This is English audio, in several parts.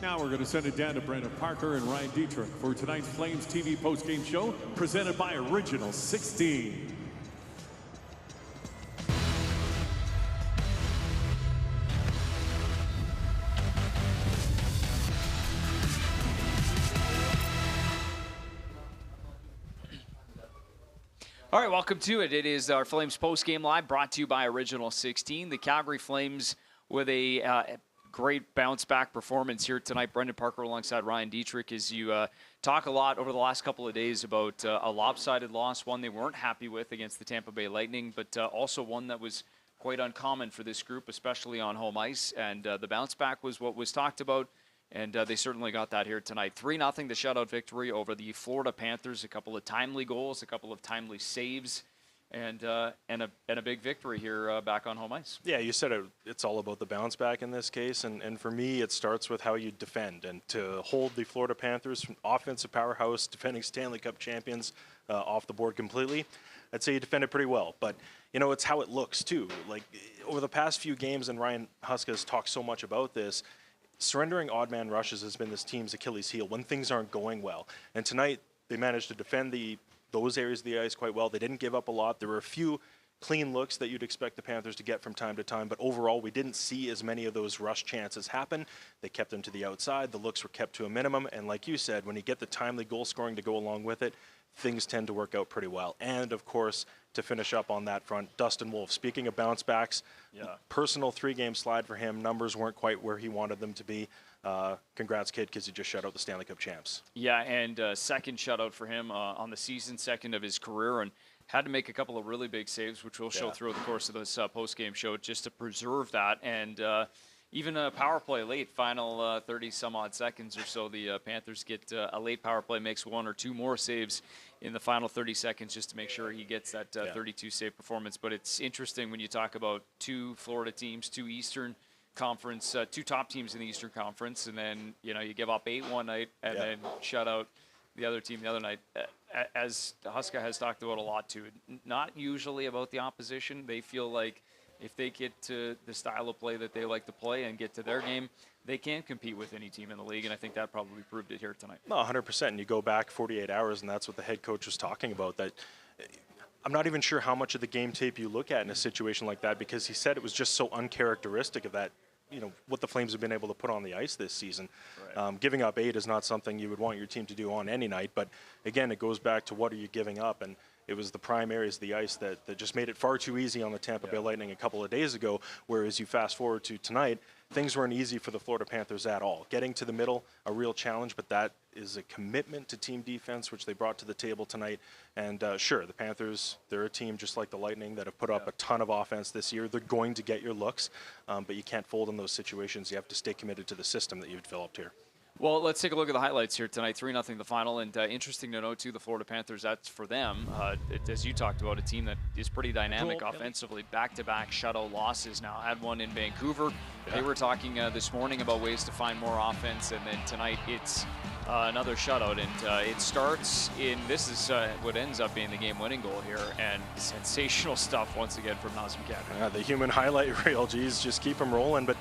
now we're going to send it down to Brandon Parker and Ryan Dittrick for tonight's Flames TV postgame show presented by Original 16. All right, welcome to it. It is our Flames postgame live brought to you by Original 16. The Calgary Flames with a great bounce-back performance here tonight. Brendan Parker alongside Ryan Dittrick as you talk a lot over the last couple of days about a lopsided loss, one they weren't happy with against the Tampa Bay Lightning, but also one that was quite uncommon for this group, especially on home ice. And the bounce-back was what was talked about, and they certainly got that here tonight. 3-0, the shutout victory over the Florida Panthers. A couple of timely goals, a couple of timely saves, and a big victory here back on home ice. Yeah, you said it's all about the bounce back in this case, and for me, it starts with how you defend. And to hold the Florida Panthers, offensive powerhouse, defending Stanley Cup champions, off the board completely, I'd say you defended pretty well. But you know, it's how it looks too. Like over the past few games, and Ryan Huska has talked so much about this. Surrendering odd man rushes has been this team's Achilles heel when things aren't going well. And tonight, they managed to defend those areas of the ice quite well. They didn't give up a lot. There were a few clean looks that you'd expect the Panthers to get from time to time, but overall, we didn't see as many of those rush chances happen. They kept them to the outside. The looks were kept to a minimum. And like you said, when you get the timely goal scoring to go along with it, things tend to work out pretty well. And of course, to finish up on that front, Dustin Wolf. Speaking of bounce backs, personal 3-game slide for him. Numbers weren't quite where he wanted them to be. Congrats, kid, because he just shut out the Stanley Cup champs. Yeah, and second shutout for him on the season, second of his career, and had to make a couple of really big saves, which we'll show throughout the course of this post-game show, just to preserve that. And even a power play late, final 30-some-odd seconds or so, the Panthers get a late power play, makes one or two more saves in the final 30 seconds just to make sure he gets that 32-save performance. But it's interesting when you talk about two Florida teams, two Eastern Conference, two top teams in the Eastern Conference, and then you give up 8 one night and then shut out the other team the other night. As Huska has talked about a lot too, not usually about the opposition. They feel like if they get to the style of play that they like to play and get to their game, they can compete with any team in the league, and I think that probably proved it here tonight. No, 100%. And you go back 48 hours, and that's what the head coach was talking about. That I'm not even sure how much of the game tape you look at in a situation like that, because he said it was just so uncharacteristic of that. What the Flames have been able to put on the ice this season. Right. Giving up 8 is not something you would want your team to do on any night, but again, it goes back to what are you giving up, and it was the prime areas of the ice that just made it far too easy on the Tampa Bay Lightning a couple of days ago, whereas you fast forward to tonight, things weren't easy for the Florida Panthers at all. Getting to the middle, a real challenge, but that is a commitment to team defense, which they brought to the table tonight. And sure, the Panthers, they're a team just like the Lightning that have put up a ton of offense this year. They're going to get your looks, but you can't fold in those situations. You have to stay committed to the system that you've developed here. Well, let's take a look at the highlights here tonight. 3-0 the final, and interesting to note, too, the Florida Panthers, that's for them, as you talked about, a team that is pretty dynamic offensively. Back-to-back shutout losses now. Had one in Vancouver. They were talking this morning about ways to find more offense, and then tonight it's another shutout, and it starts in, this is what ends up being the game-winning goal here, and sensational stuff once again from Nazem Kadri. Yeah, the human highlight reel, geez, just keep them rolling. But,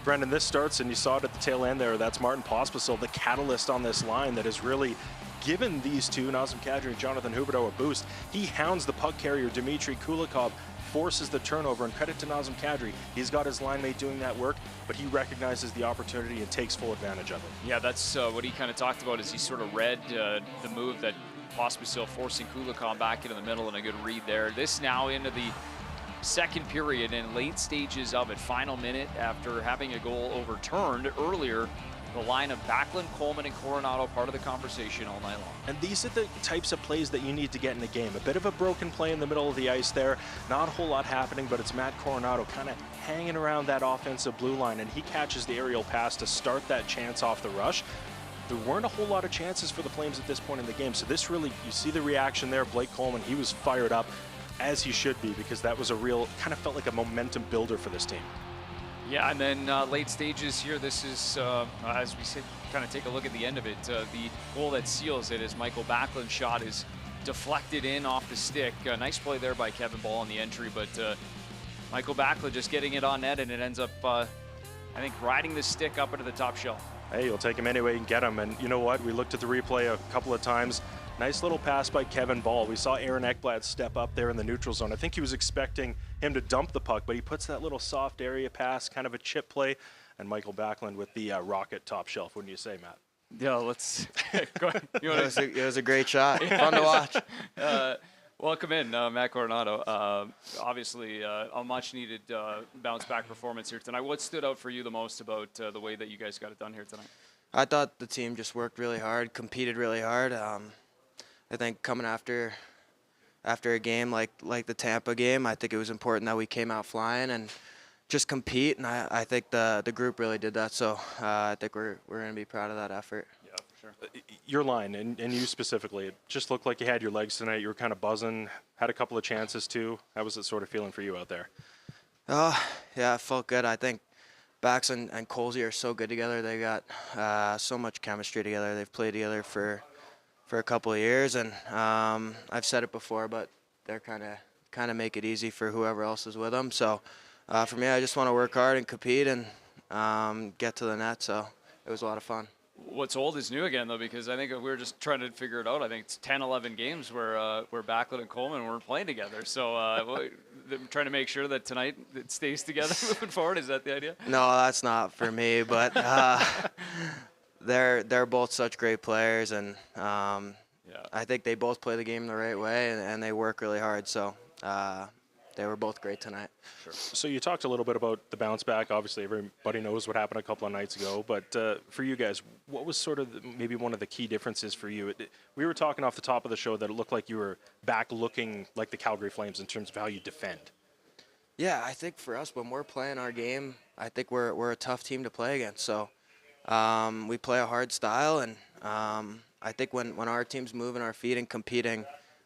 Brendan, this starts, and you saw it at the tail end there, that's Martin Pospisil, the catalyst on this line that has really given these two, Nazem Kadri and Jonathan Huberdeau, a boost. He hounds the puck carrier, Dmitry Kulikov, forces the turnover, and credit to Nazem Kadri. He's got his line mate doing that work, but he recognizes the opportunity and takes full advantage of it. Yeah, that's what he kind of talked about, is he sort of read the move that Pospisil forcing Kulikov back into the middle, and a good read there. This now into the second period and late stages of it, final minute after having a goal overturned earlier. The line of Backlund, Coleman, and Coronato part of the conversation all night long. And these are the types of plays that you need to get in the game. A bit of a broken play in the middle of the ice there. Not a whole lot happening, but it's Matt Coronato kind of hanging around that offensive blue line, and he catches the aerial pass to start that chance off the rush. There weren't a whole lot of chances for the Flames at this point in the game, so this really, you see the reaction there. Blake Coleman, he was fired up, as he should be, because that was a real, kind of felt like a momentum builder for this team. Yeah, and then late stages here, this is, as we said, kind of take a look at the end of it. The goal that seals it is Mikael Backlund shot is deflected in off the stick. Nice play there by Kevin Ball on the entry, but Mikael Backlund just getting it on net, and it ends up, I think, riding the stick up into the top shelf. hey, you'll take him anyway and get him. And you know what? We looked at the replay a couple of times. Nice little pass by Kevin Ball. We saw Aaron Ekblad step up there in the neutral zone. I think he was expecting him to dump the puck, but he puts that little soft area pass, kind of a chip play. And Mikael Backlund with the rocket top shelf. Wouldn't you say, Matt? Yeah, let's go ahead. It was a great shot. Fun to watch. Welcome in, Matt Coronato. Obviously, a much-needed bounce-back performance here tonight. What stood out for you the most about the way that you guys got it done here tonight? I thought the team just worked really hard, competed really hard. I think coming after a game like the Tampa game, I think it was important that we came out flying and just compete, and I think the group really did that. So I think we're going to be proud of that effort. Yeah, for sure. Your line, and you specifically, it just looked like you had your legs tonight. You were kind of buzzing, had a couple of chances too. How was it sort of feeling for you out there? Yeah, it felt good. I think Bax and Colsey are so good together. They got so much chemistry together. They've played together for a couple of years, and I've said it before, but they're kind of make it easy for whoever else is with them. So for me, I just want to work hard and compete and get to the net. So it was a lot of fun. What's old is new again, though, because I think we were just trying to figure it out. I think it's 10, 11 games where Backlund and Coleman weren't playing together. So they're trying to make sure that tonight it stays together moving forward. Is that the idea? No, that's not for me, but they're both such great players, and I think they both play the game the right way, and they work really hard. So they were both great tonight. Sure. So you talked a little bit about the bounce back. Obviously, everybody knows what happened a couple of nights ago. But for you guys, what was sort of maybe one of the key differences for you? We were talking off the top of the show that it looked like you were back looking like the Calgary Flames in terms of how you defend. Yeah, I think for us, when we're playing our game, I think we're a tough team to play against. So we play a hard style, and I think when our team's moving our feet and competing,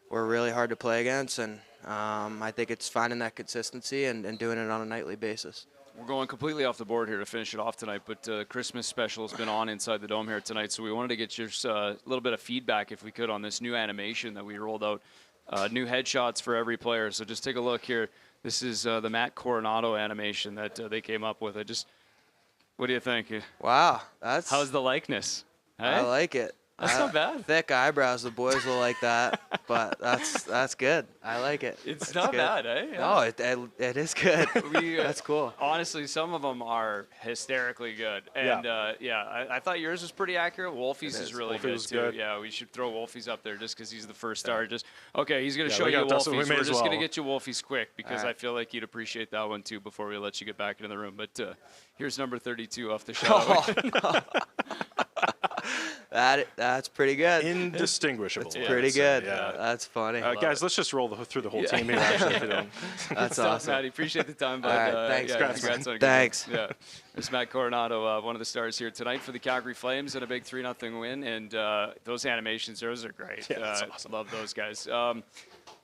we're really hard to play against, and I think it's finding that consistency and doing it on a nightly basis. We're going completely off the board here to finish it off tonight, but Christmas special has been on inside the Dome here tonight, so we wanted to get your little bit of feedback, if we could, on this new animation that we rolled out. New headshots for every player, so just take a look here. This is the Matt Coronato animation that they came up with. What do you think? Wow, how's the likeness? Hey? I like it. That's not bad. Thick eyebrows, the boys will like that, but that's good. I like it. It's not bad, eh? Yeah. No, it is good. That's cool. Honestly, some of them are hysterically good, and I thought yours was pretty accurate. Wolfie's is really good too. Good. Yeah, we should throw Wolfie's up there just because he's the first star. Just okay, he's gonna show you Wolfie's. We're just gonna get you Wolfie's quick because I feel like you'd appreciate that one too before we let you get back into the room. But here's number 32 off the shot. Oh, no. That's pretty good. Indistinguishable. That's pretty good. Yeah. That's funny. Guys, let's just roll through the whole team here. Actually, that's awesome. Matty, appreciate the time. But, all right, thanks, guys. Congrats on a good thanks. Yeah, there's Matt Coronato, one of the stars here tonight for the Calgary Flames, and a big 3-0 win. And those animations, those are great. Yeah, that's awesome. Love those guys.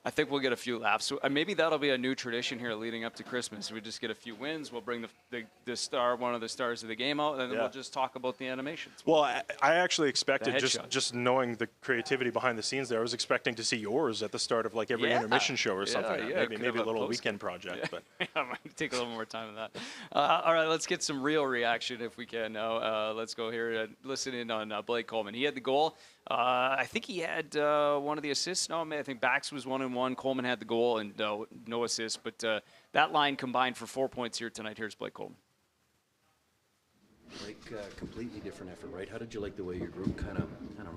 I think we'll get a few laughs. So, maybe that'll be a new tradition here leading up to Christmas. We just get a few wins. We'll bring the star, one of the stars of the game out, and then we'll just talk about the animations. Well, I actually expected, just knowing the creativity behind the scenes there, I was expecting to see yours at the start of like every intermission show or something. Maybe a little weekend project. But I might take a little more time than that. All right, let's get some real reaction if we can now. Let's go here and listen in on Blake Coleman. He had the goal. I think he had one of the assists. No, I think Bax was 1-1. Coleman had the goal and no assists. But that line combined for 4 points here tonight. Here's Blake Coleman. Blake, completely different effort, right? How did you like the way your group kind of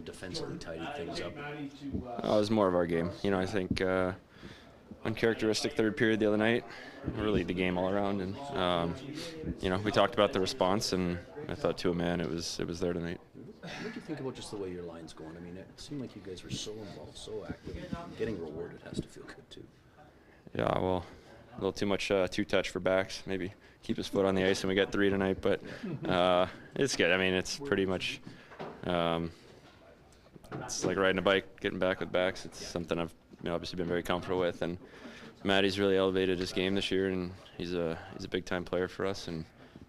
defensively tidied things up? It was more of our game. I think uncharacteristic third period the other night, really the game all around. And, we talked about the response, and I thought to a man it was there tonight. What do you think about just the way your line's going? I mean, it seemed like you guys were so involved, so active. Getting rewarded has to feel good, too. Yeah, well, a little too much two-touch for Bax. Maybe keep his foot on the ice, and we got 3 tonight. But it's good. I mean, it's pretty much it's like riding a bike, getting back with Bax. It's something I've obviously been very comfortable with. And Matty's really elevated his game this year, and he's a big-time player for us. And,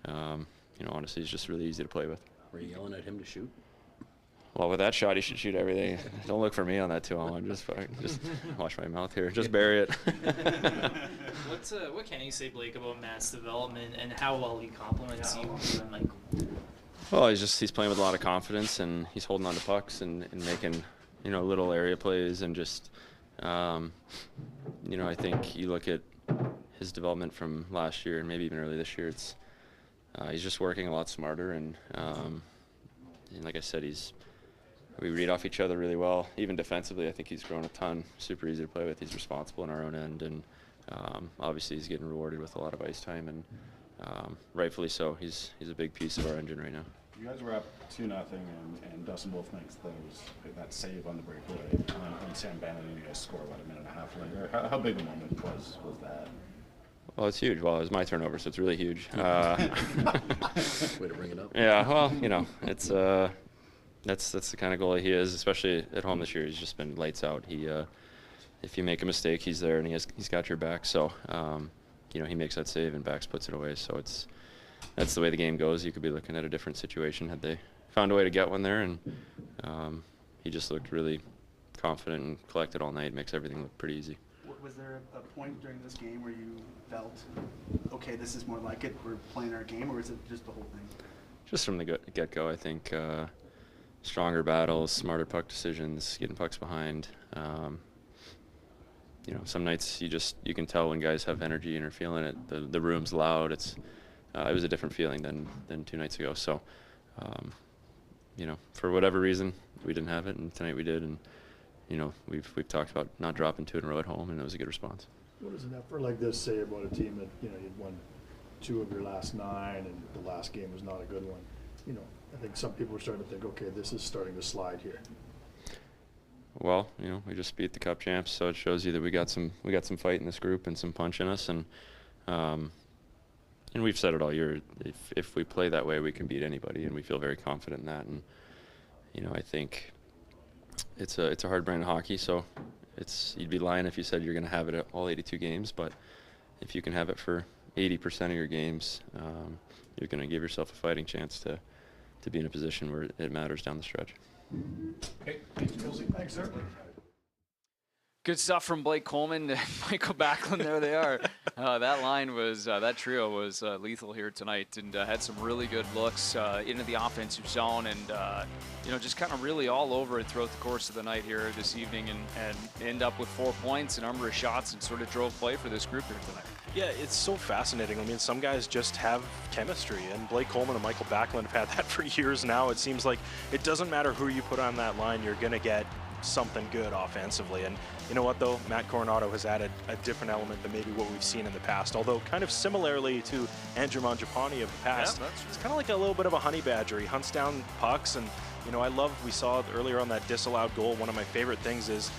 honestly, he's just really easy to play with. Were you yelling at him to shoot? Well, with that shot, he should shoot everything. Don't look for me on that too long. Just watch my mouth here. Just bury it. What can you say, Blake, about Matt's development and how well he compliments you? And Well, he's playing with a lot of confidence, and he's holding on to pucks and making, little area plays, and just, I think you look at his development from last year and maybe even early this year. He's just working a lot smarter, and like I said, we read off each other really well. Even defensively, I think he's grown a ton. Super easy to play with. He's responsible on our own end, and obviously he's getting rewarded with a lot of ice time, and rightfully so. He's a big piece of our engine right now. You guys were up 2-0, and Dustin Wolf makes that save on the breakaway. And Sam Bannon, you guys score about a minute and a half later. How big a moment was that? Well, it's huge. Well, it was my turnover, so it's really huge. Way to bring it up. Yeah, well, it's that's the kind of goalie he is, especially at home this year. He's just been lights out. If you make a mistake, he's there, and he's got your back. So, he makes that save, and Bax puts it away. So that's the way the game goes. You could be looking at a different situation had they found a way to get one there, and he just looked really confident and collected all night. Makes everything look pretty easy. Was there a point during this game where you felt, okay, this is more like it, we're playing our game, or is it just the whole thing? Just from the get-go, I think. Stronger battles, smarter puck decisions, getting pucks behind. Some nights you can tell when guys have energy and are feeling it. The room's loud. It was a different feeling than 2 nights ago. So, for whatever reason, we didn't have it, and tonight we did. And we've talked about not dropping 2 in a row at home, and it was a good response. What does an effort like this say about a team that you'd won 2 of your last 9, and the last game was not a good one? I think some people are starting to think, okay, this is starting to slide here. Well, we just beat the Cup champs, so it shows you that we got some fight in this group and some punch in us, and we've said it all year. If we play that way, we can beat anybody, and we feel very confident in that. And I think it's a hard brand of hockey, so you'd be lying if you said you're going to have it at all 82 games, but if you can have it for 80% of your games, you're going to give yourself a fighting chance to be in a position where it matters down the stretch. Okay, thanks, sir. Good stuff from Blake Coleman and Mikael Backlund. There they are. That trio was lethal here tonight, and had some really good looks into the offensive zone, and just kind of really all over it throughout the course of the night here this evening, and end up with 4 points, a number of shots, and sort of drove play for this group here tonight. Yeah, it's so fascinating. I mean, some guys just have chemistry, and Blake Coleman and Mikael Backlund have had that for years now. It seems like it doesn't matter who you put on that line, you're going to get something good offensively. And you know what, though? Matt Coronato has added a different element than maybe what we've seen in the past. Although kind of similarly to Andrew Mangiapane of the past, it's kind of like a little bit of a honey badger. He hunts down pucks, and we saw earlier on that disallowed goal, one of my favorite things is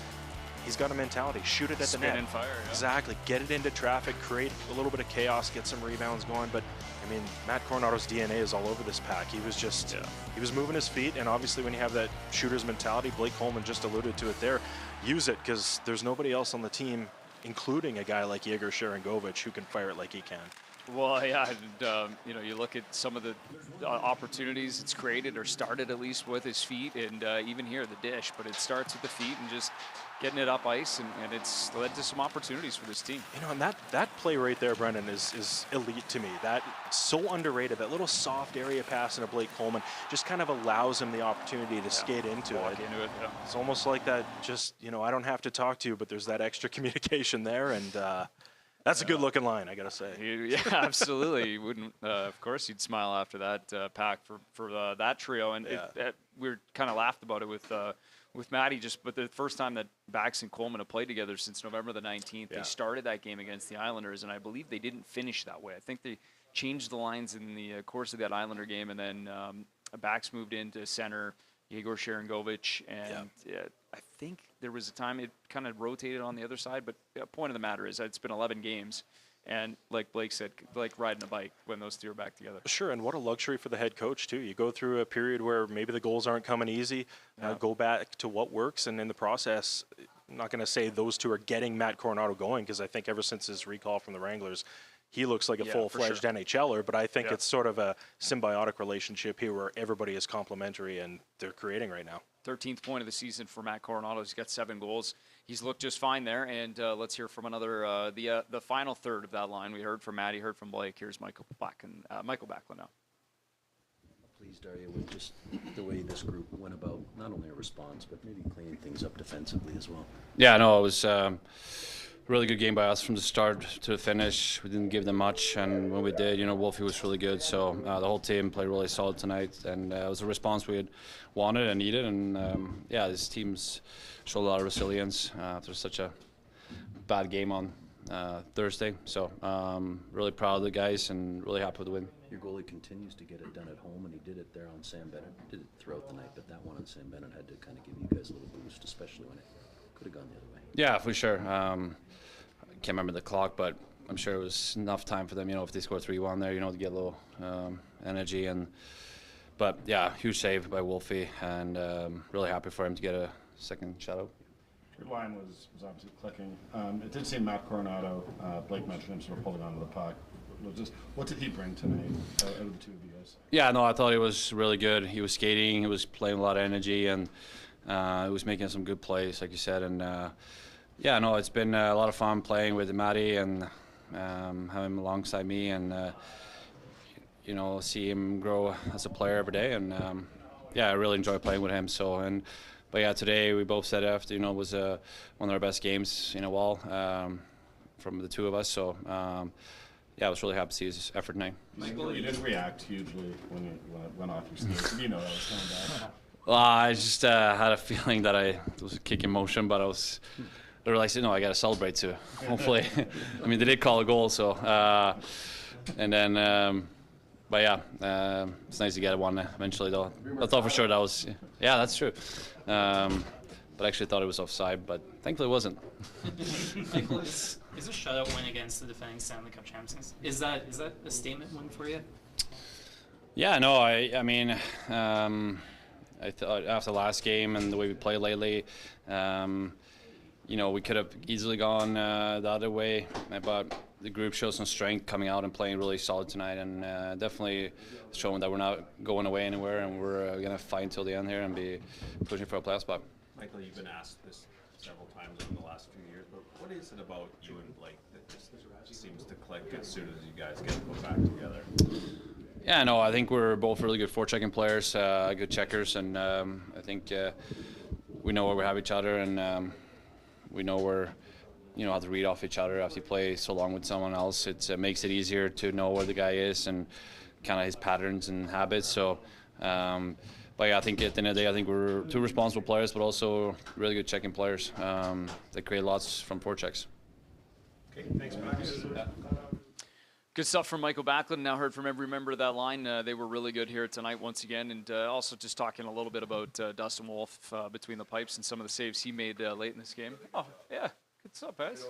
he's got a mentality. Shoot it at the net. Spin and fire. Yeah. Exactly. Get it into traffic, create a little bit of chaos, get some rebounds going. But, I mean, Matt Coronato's DNA is all over this pack. He was just, he was moving his feet. And obviously when you have that shooter's mentality, Blake Coleman just alluded to it there, use it, because there's nobody else on the team, including a guy like Yegor Sharangovich, who can fire it like he can. Well, yeah, and you look at some of the opportunities it's created, or started at least with his feet, and even here the dish, but it starts with the feet and just getting it up ice, and it's led to some opportunities for this team. And that play right there, Brendan, is elite to me. That so underrated. That little soft area pass into Blake Coleman just kind of allows him the opportunity to skate into it. It's almost like that. Just I don't have to talk to you, but there's that extra communication there, and that's a good-looking line, I gotta say. Yeah, absolutely. You wouldn't, of course, you'd smile after that pack for that trio, and we were kind of laughed about it with Matty, but the first time that Bax and Coleman have played together since November the 19th, they started that game against the Islanders, and I believe they didn't finish that way. I think they changed the lines in the course of that Islander game, and then Bax moved into center, Yegor Sharangovich, and I think there was a time it kind of rotated on the other side, but the point of the matter is it's been 11 games, and like Blake said, like riding a bike when those two are back together. Sure, and what a luxury for the head coach, too. You go through a period where maybe the goals aren't coming easy, go back to what works, and in the process, I'm not going to say those two are getting Matt Coronato going, because I think ever since his recall from the Wranglers, he looks like a full-fledged NHLer, but I think it's sort of a symbiotic relationship here where everybody is complementary, and they're creating right now. 13th point of the season for Matt Coronato. He's got 7 goals. He's looked just fine there, and let's hear from another, the final third of that line. We heard from Matty, heard from Blake. Here's Mikael Backlund now. pleased are you with just the way this group went about not only a response, but maybe cleaning things up defensively as well? Yeah, no, it was a really good game by us from the start to the finish. We didn't give them much, and when we did, Wolfie was really good. So the whole team played really solid tonight, and it was a response we had wanted and needed. And this team's showed a lot of resilience after such a bad game on Thursday. So really proud of the guys and really happy with the win. Your goalie continues to get it done at home, and he did it there on Sam Bennett. Did it throughout the night, but that one on Sam Bennett had to kind of give you guys a little boost, especially when it could have gone the other way. Yeah, for sure. I can't remember the clock, but I'm sure it was enough time for them, if they score 3-1 there, to get a little energy. But yeah, huge save by Wolfie, and really happy for him to get a second shutout. Your line was obviously clicking. It did seem Matt Coronato, Blake mentioned him sort of holding onto the puck. What did he bring tonight out of the two of you guys? Yeah, no, I thought he was really good. He was skating, he was playing a lot of energy, and he was making some good plays, like you said. And it's been a lot of fun playing with Matty and having him alongside me, and see him grow as a player every day. And I really enjoy playing with him. But yeah, today we both said after it was one of our best games in a while from the two of us. So I was really happy to see his effort tonight. You didn't react hugely when it went off your skates. Did you know that was coming back? Well, I just had a feeling that it was a kick in motion, but I realized, I got to celebrate too. Hopefully, they did call a goal, so and then. But yeah, it's nice to get one eventually, though. I thought for sure that was, that's true. But I actually thought it was offside, but thankfully it wasn't. Michael, is a shutout win against the defending Stanley Cup champions? Is that a statement win for you? Yeah, no, I thought after the last game and the way we played lately, we could have easily gone the other way, but the group showed some strength coming out and playing really solid tonight, and definitely showing that we're not going away anywhere, and we're going to fight until the end here and be pushing for a playoff spot. Michael, you've been asked this several times in the last few years, but what is it about you and Blake that just seems to click as soon as you guys get put back together? Yeah, no, I think we're both really good forechecking players, good checkers, and I think we know where we have each other, and we know where, how to read off each other after you play so long with someone else. It makes it easier to know where the guy is and kind of his patterns and habits. So, but yeah, I think at the end of the day, I think we're two responsible players, but also really good checking players that create lots from forechecks. Okay, thanks, Max. Good stuff from Mikael Backlund. Now heard from every member of that line. They were really good here tonight once again. And also just talking a little bit about Dustin Wolf between the pipes and some of the saves he made late in this game. Oh, yeah. Good stuff, guys.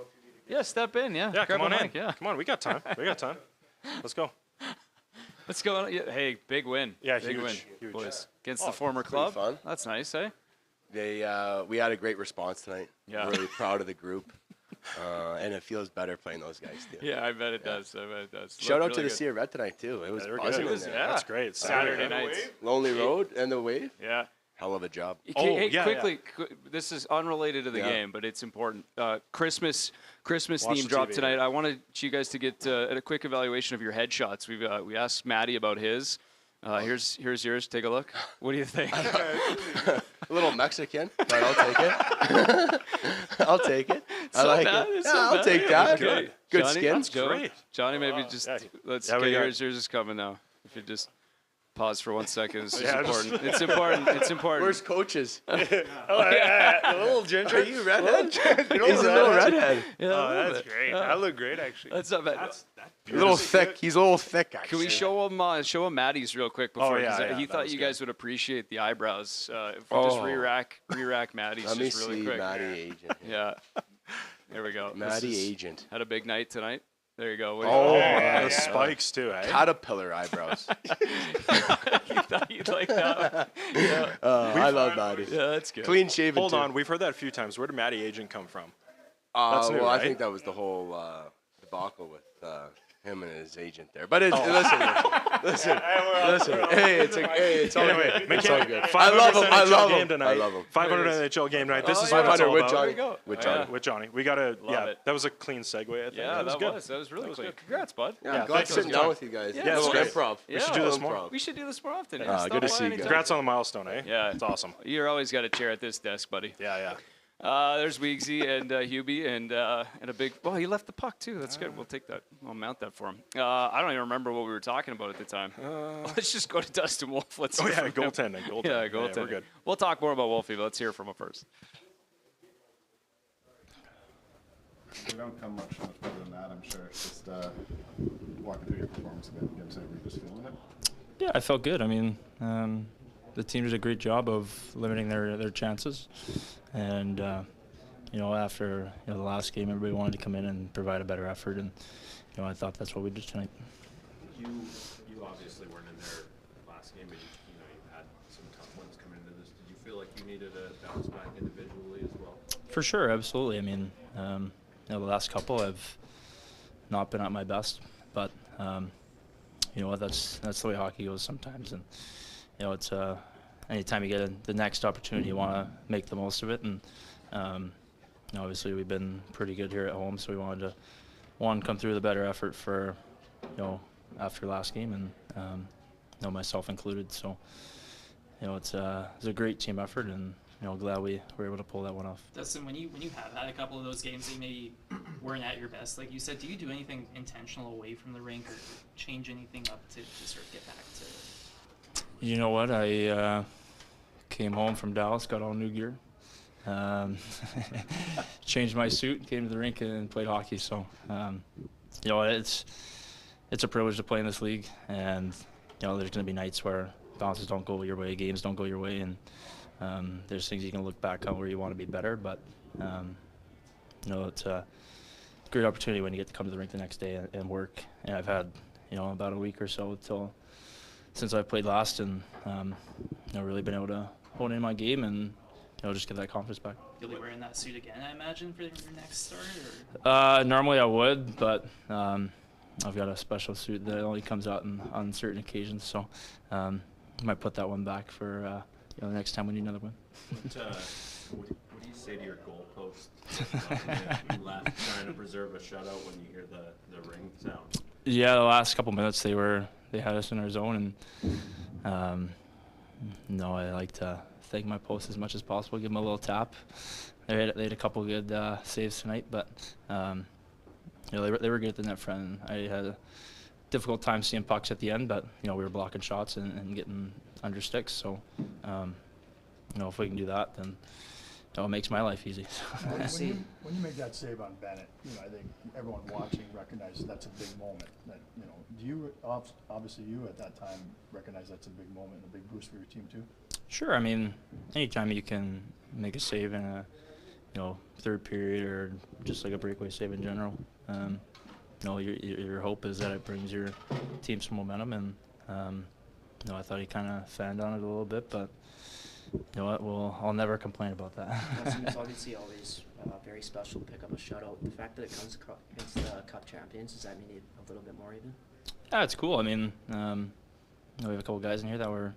Yeah, step in, yeah. Yeah, Grab come on mic, in. Yeah. Come on, we got time. Let's go. Let's go. Yeah, hey, big win. Yeah, big win, huge. boys. Against the former club. Fun. That's nice, eh? We had a great response tonight. Yeah. Really proud of the group. And it feels better playing those guys, too. Yeah, I bet it does. Shout out to the Sea of Red tonight, too. It was buzzing in there. That's great. Saturday nights. Lonely Road and the Wave. Yeah. Hell of a job. Hey, quickly, this is unrelated to the game, but it's important. Christmas theme drop tonight. I wanted you guys to get a quick evaluation of your headshots. We asked Maddie about his. Here's yours. Take a look. What do you think? A little Mexican, but I'll take it. I'll take it. I like it. Yeah, I'll take that. Okay. Good Johnny, skin. That's great. Johnny, maybe just let's get yours. Yours is coming now. If you just pause for 1 second. It's important. It's important. It's important. Where's coaches? The little ginger. Are you redhead? He's a little redhead. Yeah, that's great. I look great, actually. That's not bad. A little thick. He's a little thick, actually. Can we show him Maddie's real quick before? He thought you guys good. would appreciate the eyebrows. If we just re-rack Maddie's Let me just really see quick. Maddie Agent. Yeah. There we go. Maddie Agent. Had a big night tonight. There you go. The spikes, too, eh? Caterpillar eyebrows. You thought you'd like that? Yeah. I love Maddie. Yeah, that's good. Clean shaven. Hold on. We've heard that a few times. Where did Maddie Agent come from? That's new, well, right? I think that was the whole debacle with him and his agent there. But listen. Hey, it's all good. It's all good. I love him. 500 NHL game tonight. This is what it's all about. With Johnny. We got to, that was a clean segue, I think. Yeah, that was really clean. Congrats, bud. Yeah, glad sitting down with you guys. Yeah, it's great. Improv. We should do this more. We should do this more often. Good to see you guys. Congrats on the milestone, eh? Yeah. It's awesome. You're always got a chair at this desk, buddy. Yeah. There's Weegsy and Hubie and a big. Well, he left the puck too. That's good. We'll take that. I'll mount that for him. I don't even remember what we were talking about at the time. Let's just go to Dustin Wolf. Goaltending. Yeah, goaltending. We're good. We'll talk more about Wolfie, but let's hear from him first. We don't come much better than that, I'm sure. Just walking through your performance again, were you just feeling it? Yeah, I felt good. I mean, the team did a great job of limiting their chances, and after the last game, everybody wanted to come in and provide a better effort, and I thought that's what we did tonight. You obviously weren't in there last game, but you had some tough ones coming into this. Did you feel like you needed a bounce back individually as well? For sure, absolutely. I mean, the last couple I've not been at my best, but you know what, that's the way hockey goes sometimes, and it's anytime you get the next opportunity, you want to make the most of it, and obviously we've been pretty good here at home, so we wanted to come through with a better effort for after last game, and myself included. So it's a great team effort, and glad we were able to pull that one off. Dustin, when you have had a couple of those games that maybe weren't at your best, like you said, do you do anything intentional away from the rink or change anything up to sort of get back to? You know what? I came home from Dallas, got all new gear, changed my suit, came to the rink, and played hockey. So it's a privilege to play in this league, and there's going to be nights where bounces don't go your way, games don't go your way, and there's things you can look back on where you want to be better, but it's a great opportunity when you get to come to the rink the next day and work. And I've had about a week or so since I played last, and really been able to hone in my game and just get that confidence back. You'll be wearing that suit again, I imagine, for your next start? Or? Normally I would, but I've got a special suit that only comes out on certain occasions, so I might put that one back for the next time we need another one. What do you say to your goalpost? You left trying to preserve a shutout when you hear the ring sound. Yeah, the last couple minutes they had us in our zone, and I like to thank my post as much as possible, give them a little tap. They had a couple good saves tonight, but they were good at the net front. And I had a difficult time seeing pucks at the end, but we were blocking shots and getting under sticks. So if we can do that, then it makes my life easy. When you make that save on Bennett, I think everyone watching recognizes that's a big moment. That do you obviously at that time recognize that's a big moment and a big boost for your team too? Sure. I mean, anytime you can make a save in a third period or just like a breakaway save in general, your hope is that it brings your team some momentum, and I thought he kind of fanned on it a little bit, but you know what? I'll never complain about that. It's obviously always very special to pick up a shutout. The fact that it comes against the Cup champions, does that mean a little bit more even? Yeah, it's cool. I mean, we have a couple guys in here that were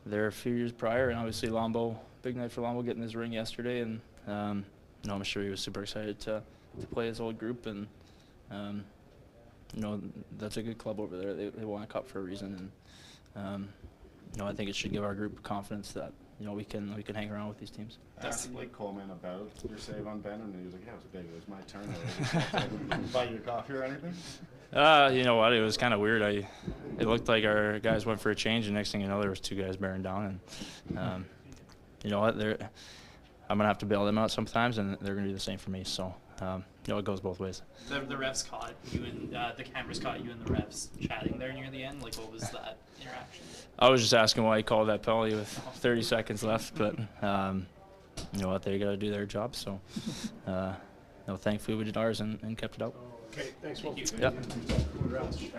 there a few years prior, and obviously Lombo, big night for Lombo getting his ring yesterday, and I'm sure he was super excited to play his old group, and that's a good club over there. They won a cup for a reason, and I think it should give our group confidence that we can hang around with these teams. I asked Blake Coleman about your save on Ben, and he was like, "Yeah, it was big. It was my turn. Buy you a coffee or anything?" You know what? It was kind of weird. It looked like our guys went for a change, and next thing you know, there was two guys bearing down, and you know what? I'm gonna have to bail them out sometimes, and they're gonna do the same for me. So it goes both ways. The refs caught you, and the cameras caught you and the refs chatting there near the end. Like, what was that interaction? I was just asking why he called that penalty with 30 seconds left, but you know what? They got to do their job. So thankfully we did ours and kept it out. Okay, thanks, Wolf. Yeah.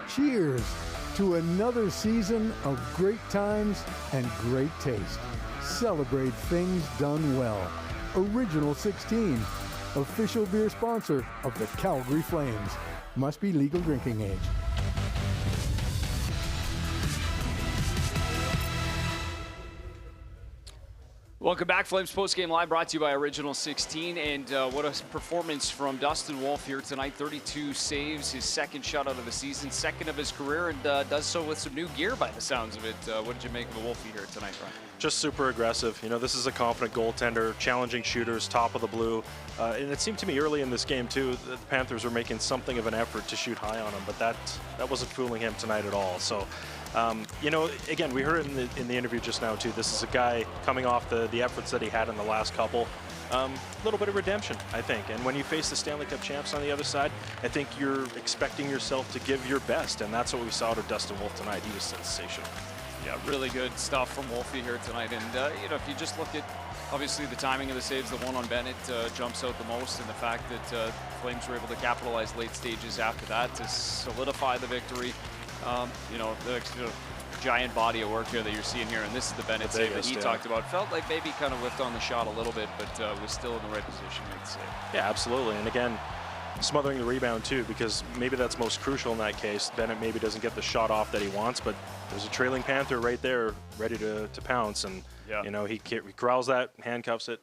Cheers to another season of great times and great taste. Celebrate things done well. Original 16. official beer sponsor of the Calgary Flames. Must be legal drinking age. Welcome back, Flames Postgame Live, brought to you by Original 16. And what a performance from Dustin Wolf here tonight. 32 saves, his second shutout of the season, second of his career, and does so with some new gear by the sounds of it. What did you make of the Wolfie here tonight, Ryan? Just super aggressive. You know, this is a confident goaltender, challenging shooters, top of the blue. And it seemed to me early in this game, too, that the Panthers were making something of an effort to shoot high on him, but that wasn't fooling him tonight at all. So, you know, again, we heard it in the interview just now, too. This is a guy coming off the efforts that he had in the last couple. A little bit of redemption, I think. And when you face the Stanley Cup champs on the other side, I think you're expecting yourself to give your best. And that's what we saw to Dustin Wolf tonight. He was sensational. Yeah, really good stuff from Wolfie here tonight. And, you know, if you just look at, obviously, the timing of the saves, the one on Bennett jumps out the most, and the fact that Flames were able to capitalize late stages after that to solidify the victory. You know, the giant body of work here that you're seeing here, and this is the Bennett save that he talked about. Felt like maybe kind of lift on the shot a little bit, but was still in the right position here to save. Yeah, absolutely. And again, smothering the rebound too, because maybe that's most crucial in that case. Bennett maybe doesn't get the shot off that he wants, but there's a trailing Panther right there ready to pounce, and you know, he corrals that, handcuffs it,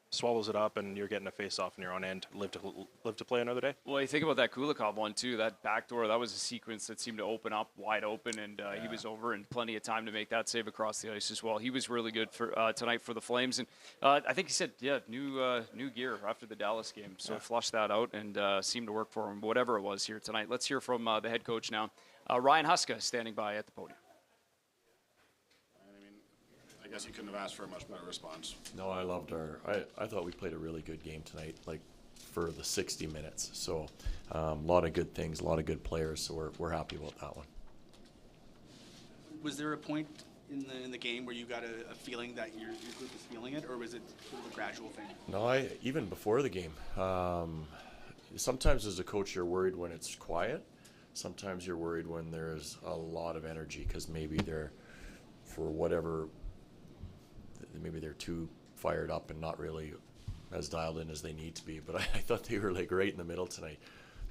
swallows it up, and you're getting a face-off in your own end. Live to play another day. Well, you think about that Kulikov one too. That backdoor, that was a sequence that seemed to open up wide open, and he was over in plenty of time to make that save across the ice as well. He was really good for tonight for the Flames, and I think he said, new gear after the Dallas game, so flushed that out and seemed to work for him, whatever it was here tonight. Let's hear from the head coach now, Ryan Huska, standing by at the podium. I guess you couldn't have asked for a much better response. No, I loved I thought we played a really good game tonight, like for the 60 minutes. So a lot of good things, a lot of good players. So we're happy about that one. Was there a point in the game where you got a feeling that your group was feeling it, or was it sort of a gradual thing? No, even before the game. Sometimes as a coach, you're worried when it's quiet. Sometimes you're worried when there's a lot of energy, because maybe they're, for whatever, maybe they're too fired up and not really as dialed in as they need to be. But I thought they were like right in the middle tonight.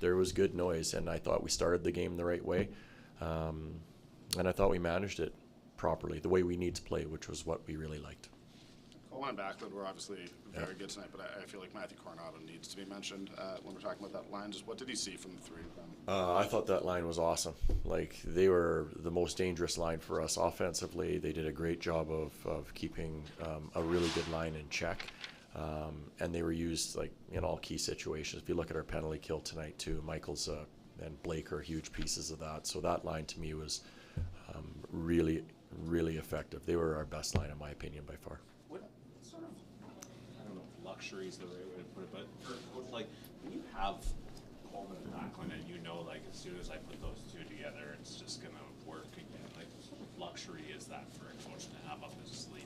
There was good noise, and I thought we started the game the right way. And I thought we managed it properly, the way we need to play, which was what we really liked. Coleman and Backlund were obviously very good tonight, but I feel like Matt Coronato needs to be mentioned when we're talking about that line. Just what did you see from the three of them? I thought that line was awesome. Like, they were the most dangerous line for us offensively. They did a great job of keeping a really good line in check. And they were used like in all key situations. If you look at our penalty kill tonight too, Michael's and Blake are huge pieces of that. So that line to me was really, really effective. They were our best line in my opinion by far. What sort of, I don't know if luxury is the right way to put it, but for a coach, like, when you have Coleman and Backlund and you know, like, as soon as I put those two together, it's just going to work again. Like, what sort of luxury is that for a coach to have up his sleeve?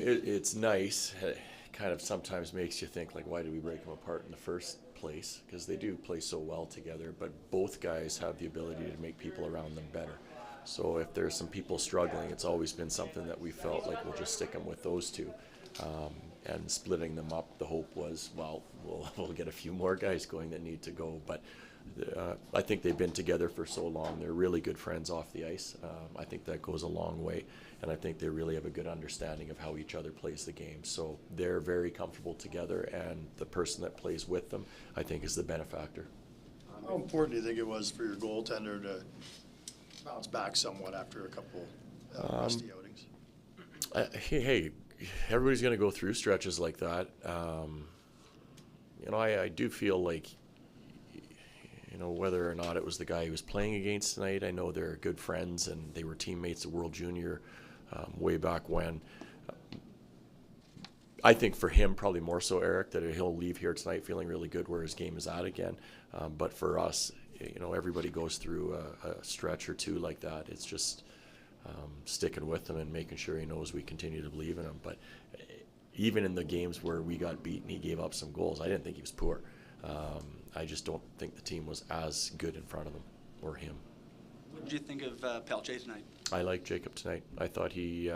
It's nice. It kind of sometimes makes you think, like, why did we break them apart in the first place? Because they do play so well together, but both guys have the ability to make people around them better. So if there's some people struggling, it's always been something that we felt like we'll just stick them with those two. And splitting them up, the hope was, well, we'll get a few more guys going that need to go. But I think they've been together for so long. They're really good friends off the ice. I think that goes a long way. And I think they really have a good understanding of how each other plays the game. So they're very comfortable together, and the person that plays with them, I think, is the benefactor. How important do you think it was for your goaltender to bounce back somewhat after a couple rusty outings? Hey, everybody's going to go through stretches like that. You know, I do feel like, you know, whether or not it was the guy he was playing against tonight, I know they're good friends and they were teammates at World Junior way back when. I think for him, probably more so, Eric, that he'll leave here tonight feeling really good where his game is at again. But for us, you know, everybody goes through a stretch or two like that. It's just sticking with him and making sure he knows we continue to believe in him. But even in the games where we got beaten, he gave up some goals. I didn't think he was poor. I just don't think the team was as good in front of them or him. What did you think of Pelche tonight? I like Jacob tonight. I thought he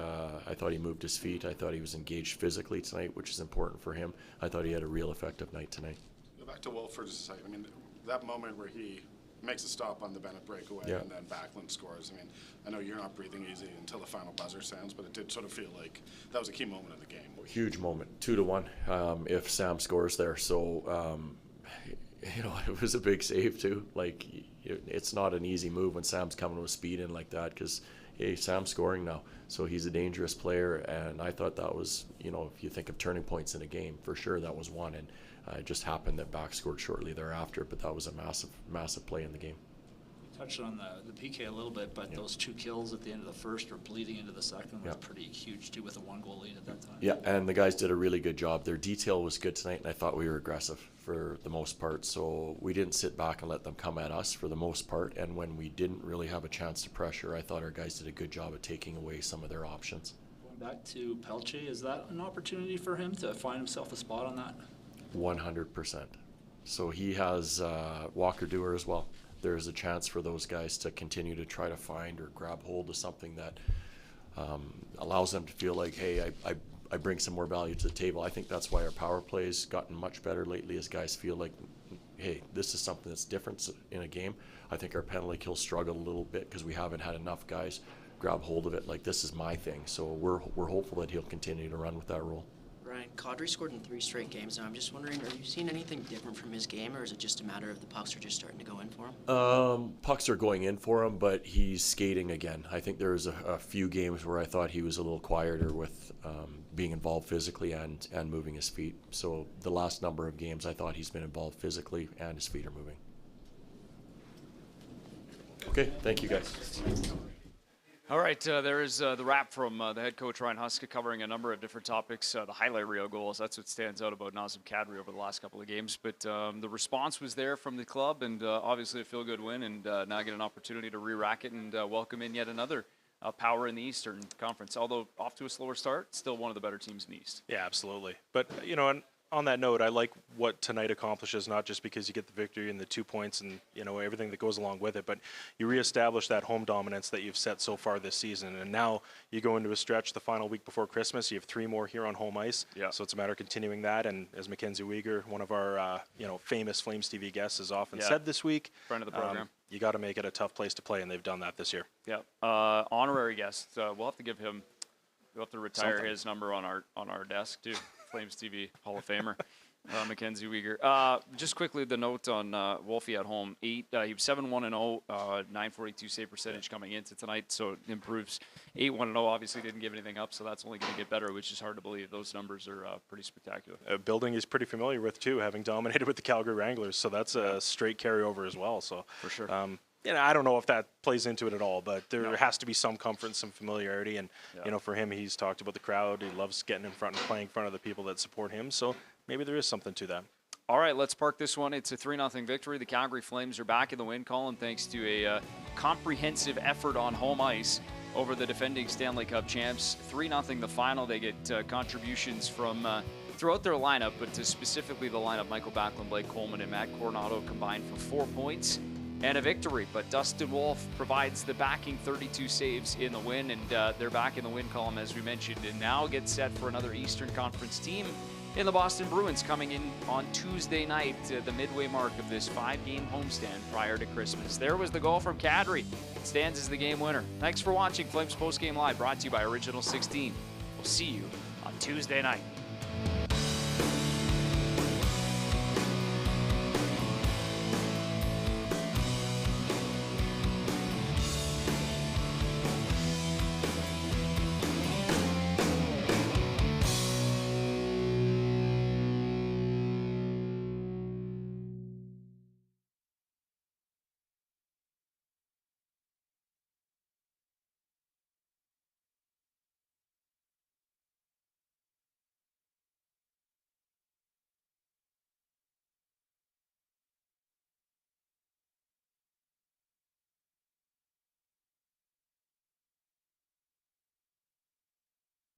moved his feet. I thought he was engaged physically tonight, which is important for him. I thought he had a real effective night tonight. Go back to Wolf for just a second. I mean, that moment where he makes a stop on the Bennett breakaway and then Backlund scores. I mean, I know you're not breathing easy until the final buzzer sounds, but it did sort of feel like that was a key moment in the game. Huge moment, 2-1 if Sam scores there. So, it was a big save too. Like, it's not an easy move when Sam's coming with speed in like that because, hey, Sam's scoring now. So he's a dangerous player, and I thought that was, if you think of turning points in a game, for sure that was one. And it just happened that Back scored shortly thereafter, but that was a massive, massive play in the game. You touched on the PK a little bit, but those 2 kills at the end of the first or bleeding into the second was pretty huge too, with a 1-goal lead at that time. Yeah, and the guys did a really good job. Their detail was good tonight, and I thought we were aggressive for the most part. So we didn't sit back and let them come at us for the most part. And when we didn't really have a chance to pressure, I thought our guys did a good job of taking away some of their options. Going back to Pelche, is that an opportunity for him to find himself a spot on that? 100%. So he has Walker Dewar as well. There's a chance for those guys to continue to try to find or grab hold of something that allows them to feel like, hey, I bring some more value to the table. I think that's why our power play's gotten much better lately, as guys feel like, hey, this is something that's different in a game. I think our penalty kill struggled a little bit because we haven't had enough guys grab hold of it like, this is my thing. So we're hopeful that he'll continue to run with that role. Ryan, Kadri scored in 3 straight games now. I'm just wondering, are you seeing anything different from his game, or is it just a matter of the pucks are just starting to go in for him? Pucks are going in for him, but he's skating again. I think there was a few games where I thought he was a little quieter with being involved physically and moving his feet. So the last number of games, I thought he's been involved physically and his feet are moving. Okay, thank you guys. All right, there is the wrap from the head coach, Ryan Huska, covering a number of different topics. The highlight reel goals, that's what stands out about Nazem Kadri over the last couple of games. But the response was there from the club, and obviously a feel-good win, and now get an opportunity to re-rack it and welcome in yet another power in the Eastern Conference. Although off to a slower start, still one of the better teams in the East. Yeah, absolutely. But, and on that note, I like what tonight accomplishes, not just because you get the victory and the 2 points and, everything that goes along with it, but you reestablish that home dominance that you've set so far this season. And now you go into a stretch the final week before Christmas. You have 3 more here on home ice. Yeah. So it's a matter of continuing that. And as Mackenzie Weegar, one of our, famous Flames TV guests, has often said this week, friend of the program, you got to make it a tough place to play, and they've done that this year. Yeah. Honorary guest. We'll have to give him, we'll have to retire his number on our desk, too. Flames TV Hall of Famer, Mackenzie Weegar. Just quickly, the note on Wolfie at home. He was 7-1-0, 942 save percentage coming into tonight, so it improves. 8-1-0, obviously didn't give anything up, so that's only going to get better, which is hard to believe. Those numbers are pretty spectacular. A building he's pretty familiar with, too, having dominated with the Calgary Wranglers, so that's a straight carryover as well. So for sure. I don't know if that plays into it at all, but there has to be some comfort, some familiarity. And, for him, he's talked about the crowd. He loves getting in front and playing in front of the people that support him. So maybe there is something to that. All right, let's park this one. It's a 3-0 victory. The Calgary Flames are back in the win column thanks to a comprehensive effort on home ice over the defending Stanley Cup champs. 3-0 the final. They get contributions from throughout their lineup, but to specifically the lineup, Mikael Backlund, Blake Coleman, and Matt Coronato combined for 4 points. And a victory, but Dustin Wolf provides the backing 32 saves in the win, and they're back in the win column, as we mentioned, and now get set for another Eastern Conference team in the Boston Bruins coming in on Tuesday night, the midway mark of this 5-game homestand prior to Christmas. There was the goal from Kadri. Stands as the game winner. Thanks for watching Flames Postgame Live, brought to you by Original 16. We'll see you on Tuesday night.